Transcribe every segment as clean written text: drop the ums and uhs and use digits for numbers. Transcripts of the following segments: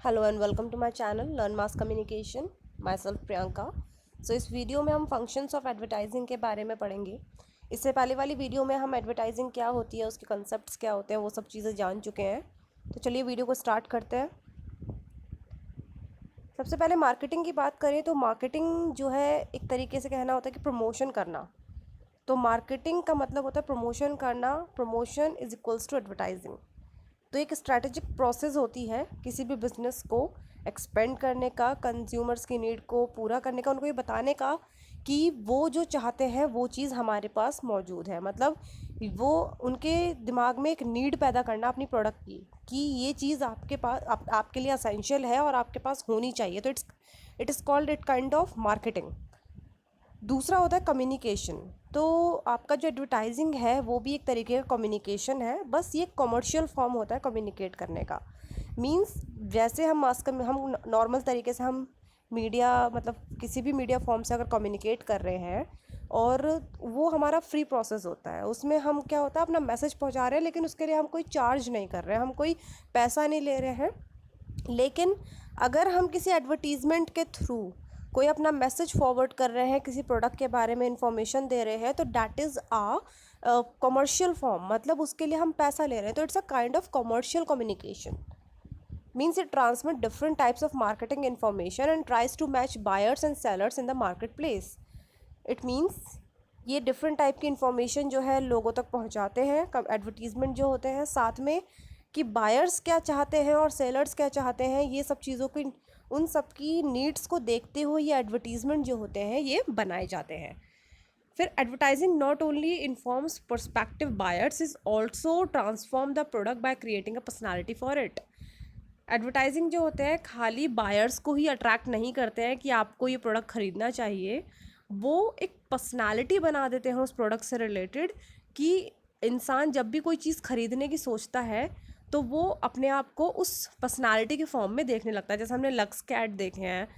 Hello and welcome to my channel learn mass communication. Myself Priyanka. So इस video में हम functions of advertising के बारे में पढ़ेंगे। इससे पहले वाली वीडियो में हम एडवर्टाइजिंग क्या होती है, उसके कंसेप्ट्स क्या होते हैं, वो सब चीज़ें जान चुके हैं। तो चलिए वीडियो को स्टार्ट करते हैं। सबसे पहले मार्केटिंग की बात करें तो मार्केटिंग जो है एक तरीके से कहना होता है कि प्रमोशन करना। तो मार्केटिंग का मतलब होता है प्रमोशन करना। Promotion is equals to advertising. तो एक स्ट्रैटेजिक प्रोसेस होती है किसी भी बिजनेस को एक्सपेंड करने का, कंज्यूमर्स की नीड को पूरा करने का, उनको ये बताने का कि वो जो चाहते हैं वो चीज़ हमारे पास मौजूद है। मतलब वो उनके दिमाग में एक नीड पैदा करना अपनी प्रोडक्ट की कि ये चीज़ आपके पास आपके लिए असेंशियल है और आपके पास होनी चाहिए। तो it is called it kind of marketing. दूसरा होता है कम्युनिकेशन। तो आपका जो एडवर्टाइजिंग है वो भी एक तरीके का कम्युनिकेशन है, बस ये कमर्शियल फॉर्म होता है कम्युनिकेट करने का। मींस जैसे हम नॉर्मल तरीके से हम मीडिया मतलब किसी भी मीडिया फॉर्म से अगर कम्युनिकेट कर रहे हैं और वो हमारा फ्री प्रोसेस होता है, उसमें हम क्या होता है अपना मैसेज पहुंचा रहे हैं, लेकिन उसके लिए हम कोई चार्ज नहीं कर रहे हैं, हम कोई पैसा नहीं ले रहे हैं। लेकिन अगर हम किसी एडवर्टीज़मेंट के थ्रू कोई अपना मैसेज फॉरवर्ड कर रहे हैं, किसी प्रोडक्ट के बारे में इंफॉर्मेशन दे रहे हैं, तो that is a commercial form. मतलब उसके लिए हम पैसा ले रहे हैं, तो it's a kind of commercial communication. Means it transmit different types of marketing information and tries to match buyers and sellers in the market place. It means ये डिफरेंट टाइप की इन्फॉर्मेशन जो है लोगों तक पहुंचाते हैं एडवर्टीज़मेंट जो होते हैं, साथ में कि बायर्स क्या चाहते हैं और सेलर्स क्या चाहते हैं, ये सब चीज़ों की उन सब की नीड्स को देखते हुए ये एडवर्टीज़मेंट जो होते हैं ये बनाए जाते हैं। फिर advertising not only informs perspective buyers is also transform the product by creating a personality for it. Advertising जो होते हैं खाली बायर्स को ही अट्रैक्ट नहीं करते हैं कि आपको ये प्रोडक्ट ख़रीदना चाहिए, वो एक पर्सनालिटी बना देते हैं उस प्रोडक्ट से रिलेटेड कि इंसान जब भी कोई चीज़ ख़रीदने की सोचता है तो वो अपने आप को उस पर्सनालिटी के फॉर्म में देखने लगता है। जैसे हमने लक्स के ऐड देखे हैं,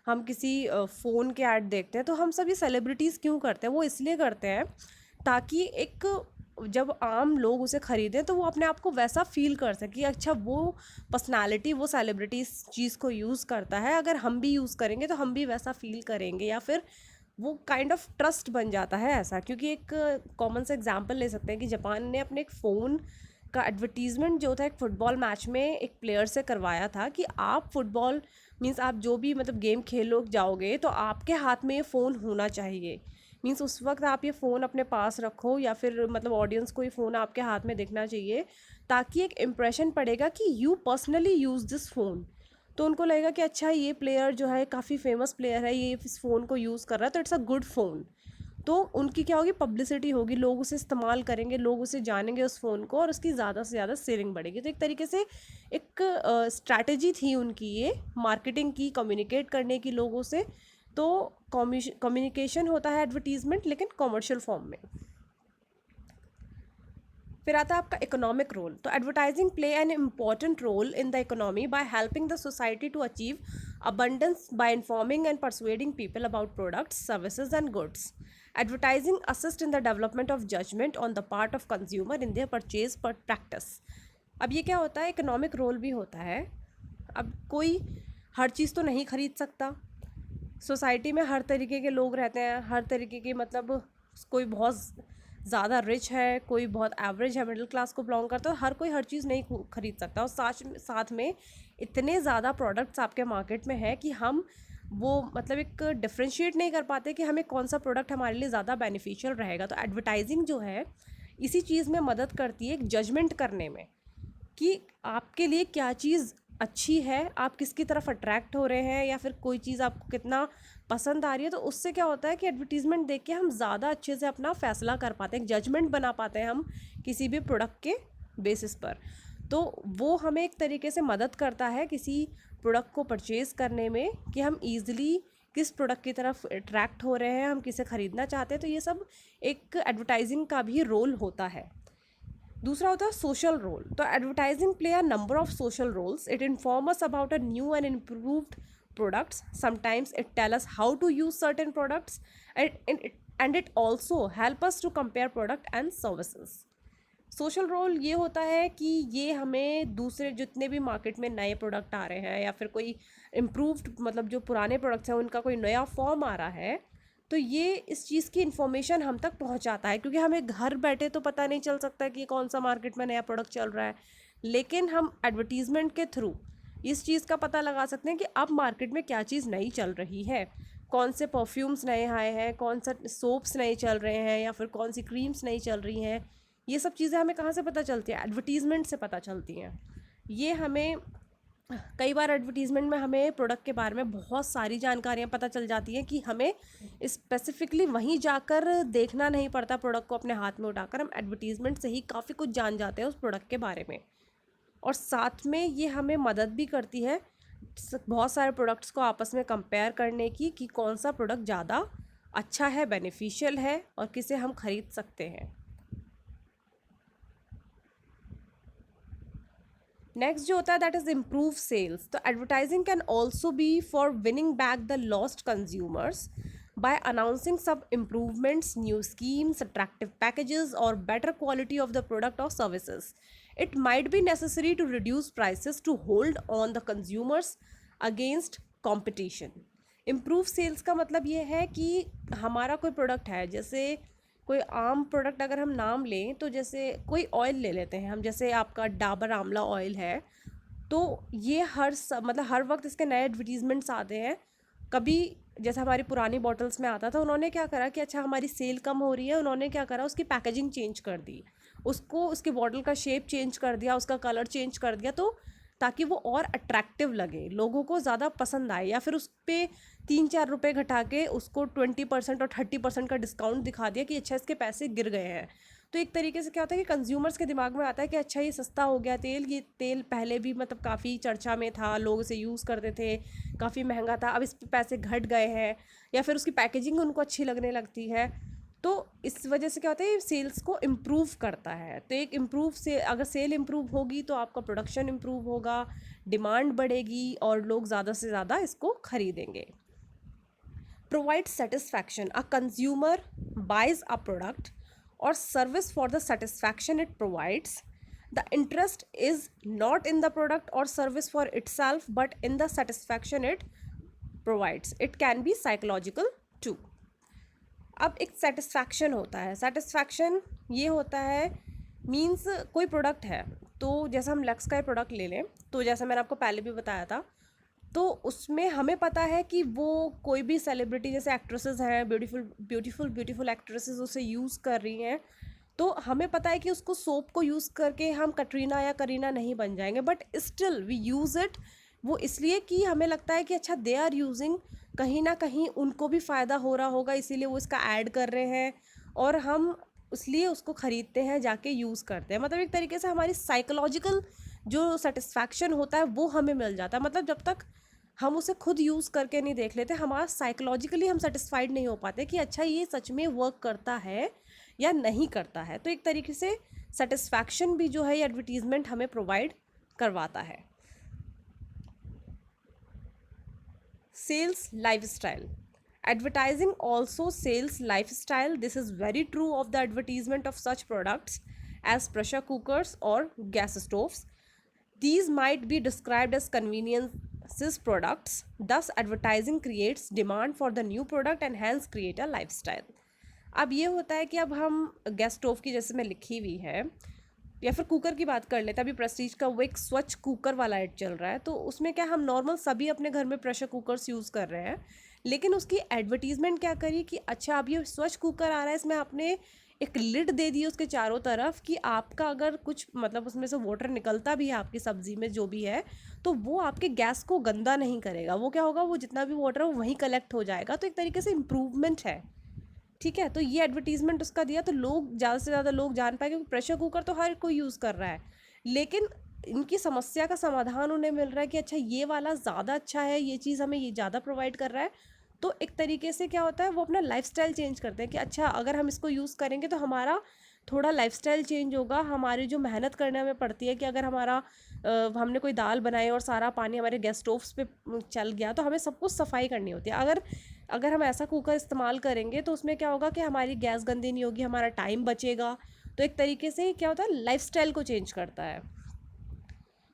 हम किसी फ़ोन के ऐड देखते हैं, तो हम सभी सेलिब्रिटीज़ क्यों करते हैं? वो इसलिए करते हैं ताकि एक जब आम लोग उसे ख़रीदें तो वो अपने आप को वैसा फ़ील कर सके कि अच्छा वो पर्सनालिटी वो सेलिब्रिटी इस चीज़ को यूज़ करता है, अगर हम भी यूज़ करेंगे तो हम भी वैसा फ़ील करेंगे, या फिर वो काइंड ऑफ ट्रस्ट बन जाता है ऐसा। क्योंकि एक कॉमन सा एग्जांपल ले सकते हैं कि जापान ने अपने एक फ़ोन का एडवर्टीज़मेंट जो था एक फ़ुटबॉल मैच में एक प्लेयर से करवाया था कि आप फुटबॉल मीन्स आप जो भी मतलब गेम खेलो जाओगे तो आपके हाथ में ये फ़ोन होना चाहिए। मीन्स उस वक्त आप ये फ़ोन अपने पास रखो या फिर मतलब ऑडियंस को ये फ़ोन आपके हाथ में दिखना चाहिए, ताकि एक इम्प्रेशन पड़ेगा कि you personally use this phone. तो उनको लगेगा कि अच्छा ये प्लेयर जो है काफ़ी फेमस प्लेयर है, ये इस फ़ोन को यूज़ कर रहा है, तो इट्स अ गुड फ़ोन। तो उनकी क्या होगी, पब्लिसिटी होगी, लोग उसे इस्तेमाल करेंगे, लोग उसे जानेंगे उस फ़ोन को, और उसकी ज़्यादा से ज़्यादा सेलिंग बढ़ेगी। तो एक तरीके से एक स्ट्रैटेजी थी उनकी ये मार्केटिंग की, कम्युनिकेट करने की लोगों से। तो कम्युनिकेशन होता है एडवर्टीज़मेंट, लेकिन कॉमर्शियल फॉर्म में। फिर आता है आपका इकोनॉमिक रोल। तो advertising play an important role in the economy by helping the society to achieve abundance by informing and persuading people about products, services, and goods. Advertising assists in the development of judgment on the part of consumer in their purchase practice. अब ये क्या होता है, economic role भी होता है। अब कोई हर चीज़ तो नहीं खरीद सकता, सोसाइटी में हर तरीके के लोग रहते हैं, हर तरीके के मतलब कोई बहुत ज़्यादा रिच है, कोई बहुत एवरेज है, मिडिल क्लास को बिलोंग करता है, हर कोई हर चीज़ नहीं खरीद सकता। और साथ में इतने ज़्यादा प्रोडक्ट्स आपके मार्केट में है कि हम वो मतलब एक डिफ्रेंशिएट नहीं कर पाते कि हमें कौन सा प्रोडक्ट हमारे लिए ज़्यादा बेनिफिशियल रहेगा। तो एडवर्टाइजिंग जो है इसी चीज़ में मदद करती है, एक जजमेंट करने में कि आपके लिए क्या चीज़ अच्छी है, आप किसकी तरफ अट्रैक्ट हो रहे हैं, या फिर कोई चीज़ आपको कितना पसंद आ रही है। तो उससे क्या होता है कि एडवर्टीज़मेंट देख के हम ज़्यादा अच्छे से अपना फ़ैसला कर पाते हैं, एक जजमेंट बना पाते हैं हम किसी भी प्रोडक्ट के बेसिस पर। तो वो हमें एक तरीके से मदद करता है किसी प्रोडक्ट को परचेज़ करने में कि हम ईज़िली किस प्रोडक्ट की तरफ अट्रैक्ट हो रहे हैं, हम किसे ख़रीदना चाहते हैं। तो ये सब एक एडवर्टाइजिंग का भी रोल होता है। दूसरा होता है सोशल रोल। तो advertising play a number of social roles. It inform us about a new and improved products. Sometimes it tell us how to use certain products, and it also help us to compare product and services. Social role ये होता है कि ये हमें दूसरे जितने भी market में नए प्रोडक्ट आ रहे हैं या फिर कोई इम्प्रूव्ड मतलब जो पुराने प्रोडक्ट्स हैं उनका कोई नया फॉर्म आ रहा है, तो ये इस चीज़ की इन्फॉर्मेशन हम तक पहुंचाता है, क्योंकि हमें घर बैठे तो पता नहीं चल सकता कि कौन सा मार्केट में नया प्रोडक्ट चल रहा है, लेकिन हम एडवर्टीज़मेंट के थ्रू इस चीज़ का पता लगा सकते हैं कि अब मार्केट में क्या चीज़ नई चल रही है, कौन से परफ्यूम्स नए आए हैं, कौन सा सोप्स नए चल रहे हैं या फिर कौन सी क्रीम्स नई चल रही हैं। ये सब चीज़ें हमें कहाँ से पता चलती हैं? एडवर्टीज़मेंट से पता चलती हैं। ये हमें कई बार एडवर्टीज़मेंट में हमें प्रोडक्ट के बारे में बहुत सारी जानकारियाँ पता चल जाती हैं कि हमें स्पेसिफिकली वहीं जाकर देखना नहीं पड़ता प्रोडक्ट को अपने हाथ में उठाकर, हम एडवर्टीज़मेंट से ही काफ़ी कुछ जान जाते हैं उस प्रोडक्ट के बारे में। और साथ में ये हमें मदद भी करती है बहुत सारे प्रोडक्ट्स को आपस में कंपेयर करने की कि कौन सा प्रोडक्ट ज़्यादा अच्छा है, बेनिफिशियल है और किसे हम खरीद सकते हैं। नेक्स्ट जो होता है दैट इज इम्प्रूव सेल्स। तो advertising can also be for winning back the lost consumers by announcing सब improvements, new schemes, attractive packages और better quality of the product और services. It might be necessary to reduce prices to hold on the consumers against competition. Improve sales का मतलब ये है कि हमारा कोई प्रोडक्ट है, जैसे कोई आम प्रोडक्ट अगर हम नाम लें तो जैसे कोई ऑयल ले लेते हैं हम, जैसे आपका डाबर आंवला ऑयल है, तो ये मतलब हर वक्त इसके नए एडवर्टीजमेंट्स आते हैं। कभी जैसे हमारी पुरानी बॉटल्स में आता था, उन्होंने क्या करा कि अच्छा हमारी सेल कम हो रही है, उन्होंने क्या करा उसकी पैकेजिंग चेंज कर दी, उसको उसकी बॉटल का शेप चेंज कर दिया, उसका कलर चेंज कर दिया, तो ताकि वो और अट्रैक्टिव लगे, लोगों को ज़्यादा पसंद आए, या फिर उस पर 3-4 रुपये घटा के उसको 20% और 30% का डिस्काउंट दिखा दिया कि अच्छा इसके पैसे गिर गए हैं। तो एक तरीके से क्या होता है कि कंज्यूमर्स के दिमाग में आता है कि अच्छा ये सस्ता हो गया तेल, ये तेल पहले भी मतलब काफ़ी चर्चा में था, लोग इसे यूज़ करते थे, काफ़ी महंगा था, अब इस पे पैसे घट गए हैं, या फिर उसकी पैकेजिंग उनको अच्छी लगने लगती है। तो इस वजह से क्या होता है, ये सेल्स को इम्प्रूव करता है। तो एक इम्प्रूव से अगर सेल इम्प्रूव होगी तो आपका प्रोडक्शन इम्प्रूव होगा, डिमांड बढ़ेगी और लोग ज़्यादा से ज़्यादा इसको खरीदेंगे। Provide satisfaction, a consumer buys a product or service for the satisfaction it provides. The interest is not in the product or service for itself but in the satisfaction it provides. It can be psychological too. अब एक satisfaction होता है, satisfaction ये होता है means कोई product है, तो जैसे हम लक्स का प्रोडक्ट ले लें, तो जैसे मैंने आपको पहले भी बताया था, तो उसमें हमें पता है कि वो कोई भी सेलिब्रिटी जैसे एक्ट्रेसेस हैं, ब्यूटीफुल एक्ट्रेसेस उसे यूज़ कर रही हैं, तो हमें पता है कि उसको सोप को यूज़ करके हम कटरीना या करीना नहीं बन जाएंगे, but still we use it. वो इसलिए कि हमें लगता है कि अच्छा दे आर यूजिंग, कहीं ना कहीं उनको भी फ़ायदा हो रहा होगा, इसीलिए वो इसका ऐड कर रहे हैं और हम इसलिए उसको ख़रीदते हैं, जाके यूज़ करते हैं। मतलब एक तरीके से हमारी साइकोलॉजिकल जो सेटिस्फैक्शन होता है वो हमें मिल जाता है। मतलब जब तक हम उसे खुद यूज़ करके नहीं देख लेते, हमारा साइकोलॉजिकली हम सेटिस्फाइड नहीं हो पाते कि अच्छा ये सच में वर्क करता है या नहीं करता है। तो एक तरीके से सेटिस्फैक्शन भी जो है ये एडवर्टीज़मेंट हमें प्रोवाइड करवाता है। Sells lifestyle, advertising also sells lifestyle. This is very true of the advertisement of such products as pressure cookers or gas stoves. These might be described as conveniences products. Thus advertising creates demand for the new product and hence create a lifestyle. अब ये होता है कि अब हम gas stove की जैसे में लिखी हुई है, या फिर कुकर की बात कर लेते हैं, अभी प्रेस्टीज का वो एक स्वच्छ कुकर वाला एड चल रहा है, तो उसमें क्या हम नॉर्मल सभी अपने घर में प्रेशर कुकर्स यूज़ कर रहे हैं, लेकिन उसकी एडवर्टीजमेंट क्या करी कि अच्छा अब ये स्वच्छ कुकर आ रहा है, इसमें आपने एक लिड दे दी उसके चारों तरफ कि आपका अगर कुछ मतलब उसमें से वाटर निकलता भी है आपकी सब्जी में जो भी है, तो वो आपके गैस को गंदा नहीं करेगा, वो क्या होगा, वो जितना भी वाटर है वो वहीं कलेक्ट हो जाएगा। तो एक तरीके से इम्प्रूवमेंट है, ठीक है। तो ये एडवर्टीजमेंट उसका दिया तो लोग ज़्यादा से ज़्यादा लोग जान पाए, क्योंकि प्रेशर कुकर तो हर कोई यूज़ कर रहा है, लेकिन इनकी समस्या का समाधान उन्हें मिल रहा है कि अच्छा ये वाला ज़्यादा अच्छा है, ये चीज़ हमें ये ज़्यादा प्रोवाइड कर रहा है। तो एक तरीके से क्या होता है, वो अपना लाइफस्टाइल चेंज करते हैं कि अच्छा अगर हम इसको यूज़ करेंगे तो हमारा थोड़ा लाइफस्टाइल चेंज होगा, हमारी जो मेहनत करने में पड़ती है कि अगर हमारा हमने कोई दाल बनाई और सारा पानी हमारे गैस स्टोव्स पे चल गया, तो हमें सब कुछ सफाई करनी होती है। अगर हम ऐसा कुकर इस्तेमाल करेंगे तो उसमें क्या होगा कि हमारी गैस गंदी नहीं होगी, हमारा टाइम बचेगा, तो एक तरीके से क्या होता है, लाइफस्टाइल को चेंज करता है।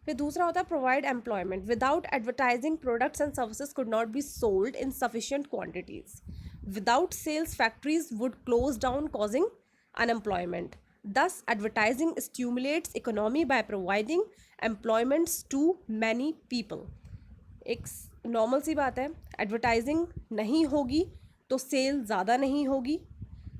फिर दूसरा होता है provide employment. Without advertising products and services could not be sold in sufficient quantities. Without sales factories would close down causing unemployment. Thus, advertising stimulates economy by providing employments to many people. एक normal सी बात है, advertising नहीं होगी तो cell ज़्यादा नहीं होगी,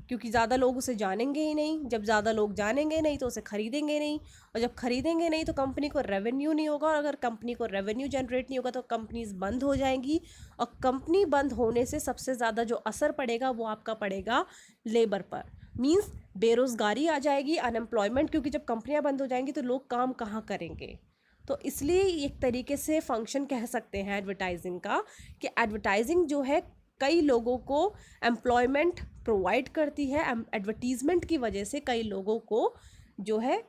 क्योंकि ज़्यादा लोग उसे जानेंगे ही नहीं। जब ज़्यादा लोग जानेंगे नहीं तो उसे ख़रीदेंगे नहीं, और जब ख़रीदेंगे नहीं तो कंपनी को रेवेन्यू नहीं होगा, और अगर कंपनी को रेवेन्यू जनरेट नहीं होगा तो कंपनीज बंद हो जाएंगी, और कंपनी बंद होने से सबसे ज़्यादा जो असर पड़ेगा वो आपका पड़ेगा लेबर पर। मींस बेरोज़गारी आ जाएगी, अनएम्प्लॉयमेंट, क्योंकि जब कंपनियां बंद हो जाएंगी तो लोग काम कहाँ करेंगे। तो इसलिए एक तरीके से फंक्शन कह सकते हैं एडवर्टाइजिंग का, कि एडवर्टाइजिंग जो है कई लोगों को एम्प्लॉयमेंट प्रोवाइड करती है। एडवर्टीज़मेंट की वजह से कई लोगों को जो है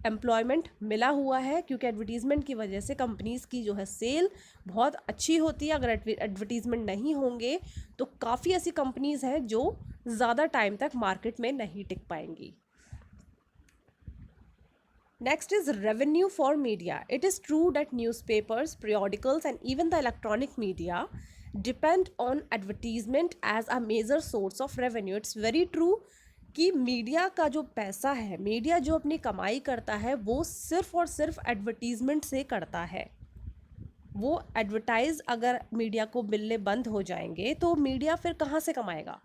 एम्प्लॉयमेंट मिला हुआ है, क्योंकि एडवर्टीज़मेंट की वजह से कंपनीज़ की जो है सेल बहुत अच्छी होती है। अगर एडवर्टीज़मेंट नहीं होंगे तो काफ़ी ऐसी कंपनीज़ हैं जो ज़्यादा टाइम तक मार्केट में नहीं टिक पाएंगी। Next is revenue for media. It is true that newspapers, periodicals, and even the electronic media depend on advertisement as a major source of revenue. It's very true कि media का जो पैसा है, media जो अपनी कमाई करता है वो सिर्फ और सिर्फ एडवर्टीज़मेंट से करता है। वो एडवर्टाइज़ अगर मीडिया को मिलने बंद हो जाएंगे तो मीडिया फिर कहाँ से कमाएगा।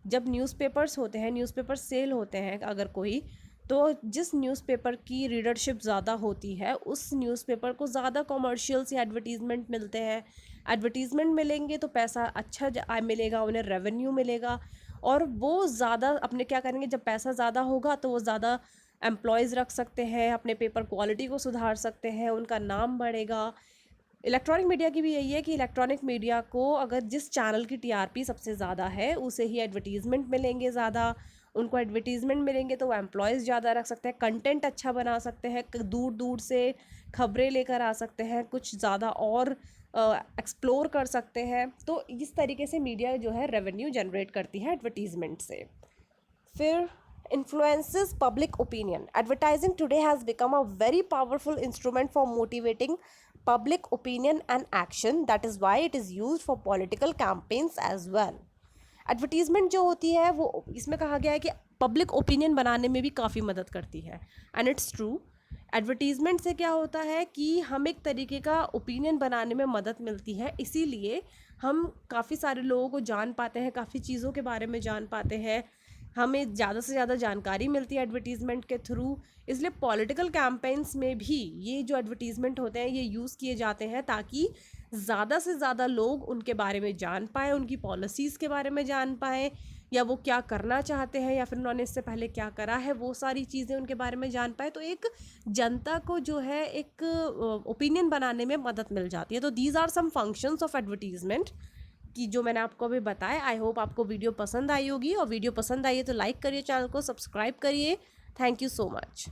जब न्यूज़पेपर्स होते हैं, न्यूज़पेपर सेल होते हैं अगर कोई, तो जिस न्यूज़पेपर की रीडरशिप ज़्यादा होती है उस न्यूज़पेपर को ज़्यादा कॉमर्शियल्स या एडवर्टीज़मेंट मिलते हैं। एडवर्टीज़मेंट मिलेंगे तो पैसा अच्छा मिलेगा, उन्हें रेवेन्यू मिलेगा, और वो ज़्यादा अपने क्या करेंगे, जब पैसा ज़्यादा होगा तो वो ज़्यादा एम्प्लॉयज़ रख सकते हैं, अपने पेपर क्वालिटी को सुधार सकते हैं, उनका नाम बढ़ेगा। इलेक्ट्रॉनिक मीडिया की भी यही है कि इलेक्ट्रॉनिक मीडिया को अगर जिस चैनल की टीआरपी सबसे ज़्यादा है उसे ही एडवर्टीज़मेंट मिलेंगे ज़्यादा, उनको एडवर्टीज़मेंट मिलेंगे तो वो एम्प्लॉयज़ ज़्यादा रख सकते हैं, कंटेंट अच्छा बना सकते हैं, दूर दूर से खबरें लेकर आ सकते हैं, कुछ ज़्यादा और एक्सप्लोर कर सकते हैं। तो इस तरीके से मीडिया जो है रेवेन्यू जनरेट करती है एडवर्टीज़मेंट से। फिर influences public opinion. Advertising today has become a very powerful instrument for motivating public opinion and action. That is why it is used for political campaigns as well. Advertisement जो होती है वो इसमें कहा गया है कि पब्लिक ओपिनियन बनाने में भी काफ़ी मदद करती है, एंड इट्स ट्रू। एडवर्टीज़मेंट से क्या होता है कि हम एक तरीके का ओपिनियन बनाने में मदद मिलती है, इसीलिए हम काफ़ी सारे लोगों को जान पाते हैं, काफ़ी चीज़ों के बारे में जान पाते हैं, हमें ज़्यादा से ज़्यादा जानकारी मिलती है एडवर्टीज़मेंट के थ्रू। इसलिए पॉलिटिकल कैंपेन्स में भी ये जो एडवर्टीज़मेंट होते हैं ये यूज़ किए जाते हैं ताकि ज़्यादा से ज़्यादा लोग उनके बारे में जान पाएँ, उनकी पॉलिसीज़ के बारे में जान पाएँ, या वो क्या करना चाहते हैं या फिर उन्होंने इससे पहले क्या करा है, वो सारी चीज़ें उनके बारे में जान पाए। तो एक जनता को जो है एक ओपिनियन बनाने में मदद मिल जाती है। तो these are some functions of advertisement कि जो मैंने आपको अभी बताया। आई होप आपको वीडियो पसंद आई होगी, और वीडियो पसंद आई है तो लाइक करिए, चैनल को सब्सक्राइब करिए। Thank you so much.